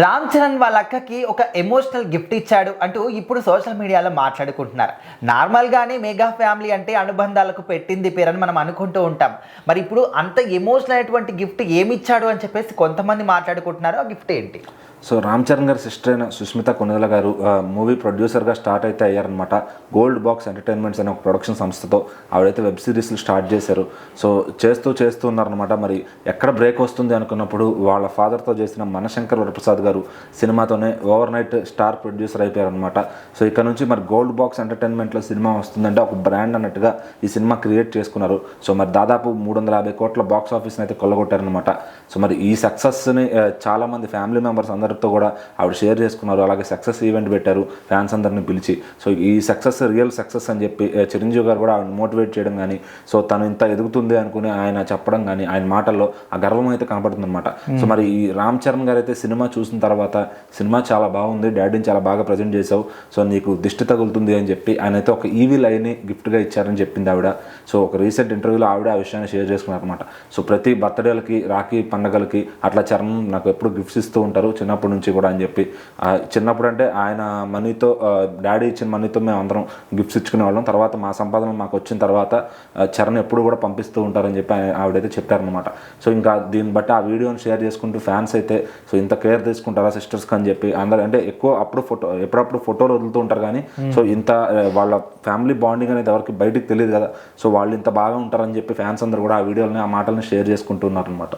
రామ్ చరణ్ వాళ్ళ అక్కకి ఒక ఎమోషనల్ గిఫ్ట్ ఇచ్చాడు అంటూ ఇప్పుడు సోషల్ మీడియాలో మాట్లాడుకుంటున్నారు. నార్మల్గానే మెగా ఫ్యామిలీ అంటే అనుబంధాలకు పెట్టింది పేరని మనం అనుకుంటూ ఉంటాం. మరి ఇప్పుడు అంత ఎమోషనల్ అయినటువంటి గిఫ్ట్ ఏమి ఇచ్చాడు అని చెప్పేసి కొంతమంది మాట్లాడుకుంటున్నారు. ఆ గిఫ్ట్ ఏంటి? సో రామ్ చరణ్ గారి సిస్టర్ అయిన సుష్మిత కొనిదల గారు మూవీ ప్రొడ్యూసర్గా స్టార్ట్ అయితే అయ్యారనమాట. గోల్డ్ బాక్స్ ఎంటర్టైన్మెంట్స్ అనే ఒక ప్రొడక్షన్ సంస్థతో ఆవిడైతే వెబ్ సిరీస్లు స్టార్ట్ చేశారు. సో చేస్తూ ఉన్నారనమాట. మరి ఎక్కడ బ్రేక్ వస్తుంది అనుకున్నప్పుడు వాళ్ళ ఫాదర్తో చేసిన మనశంకర్ వరప్రసాద్ గారు సినిమాతోనే ఓవర్ నైట్ స్టార్ ప్రొడ్యూసర్ అయిపోయారనమాట. సో ఇక్కడ నుంచి మరి గోల్డ్ బాక్స్ ఎంటర్టైన్మెంట్లో సినిమా వస్తుందంటే ఒక బ్రాండ్ అన్నట్టుగా ఈ సినిమా క్రియేట్ చేసుకున్నారు. సో మరి దాదాపు 350 కోట్ల బాక్స్ ఆఫీస్ని అయితే కొల్లగొట్టారనమాట. సో మరి ఈ సక్సెస్ని చాలామంది ఫ్యామిలీ మెంబర్స్ అందరితో కూడా ఆవిడ షేర్ చేసుకున్నారు. అలాగే సక్సెస్ ఈవెంట్ పెట్టారు ఫ్యాన్స్ అందరిని పిలిచి. సో ఈ సక్సెస్ రియల్ సక్సెస్ అని చెప్పి చిరంజీవి గారు కూడా ఆవిడ మోటివేట్ చేయడం కానీ, సో తను ఇంత ఎదుగుతుంది అనుకుని ఆయన చెప్పడం కానీ, ఆయన మాటల్లో ఆ గర్వం అయితే కనపడుతుంది అనమాట. సో మరి ఈ రామ్ చరణ్ గారు అయితే సినిమా చూసిన తర్వాత సినిమా చాలా బాగుంది, డాడీని చాలా బాగా ప్రజెంట్ చేసావు, సో నీకు దిష్టి తగులుతుంది అని చెప్పి ఆయన అయితే ఒక ఈవీ లైన్ని గిఫ్ట్గా ఇచ్చారని చెప్పింది ఆవిడ. సో ఒక రీసెంట్ ఇంటర్వ్యూలో ఆవిడ ఆ విషయాన్ని షేర్ చేసుకున్నారనమాట. సో ప్రతి బర్త్డేలకి, రాఖీ పండగలకి అట్లా చరణ్ నాకు ఎప్పుడు గిఫ్ట్స్ ఇస్తూ ఉంటారు చిన్నప్పటి నుంచి కూడా అని చెప్పి. చిన్నప్పుడు అంటే ఆయన మనీతో, డాడీ ఇచ్చిన మనీతో మేము అందరం గిఫ్ట్స్ ఇచ్చుకునే వాళ్ళం. తర్వాత మా సంపాదన మాకు వచ్చిన తర్వాత చరణ్ ఎప్పుడు కూడా పంపిస్తూ ఉంటారని చెప్పి ఆవిడైతే చెప్పారనమాట. సో ఇంకా దీన్ని బట్టి ఆ వీడియోని షేర్ చేసుకుంటూ ఫ్యాన్స్ అయితే సో ఇంత కేర్ తీసుకుంటారా సిస్టర్స్కి అని చెప్పి అందరూ, అంటే ఎక్కువ ఎప్పుడప్పుడు ఫోటోలు వదులుతూ ఉంటారు కానీ సో ఇంత వాళ్ళ ఫ్యామిలీ బాండింగ్ అనేది ఎవరికి బయటికి తెలియదు కదా. సో వాళ్ళు ఇంత బాగా ఉంటారని చెప్పి ఫ్యాన్స్ అందరూ కూడా ఆ వీడియోని, ఆ మాటల్ని షేర్ చేసుకుంటున్నారు అనమాట.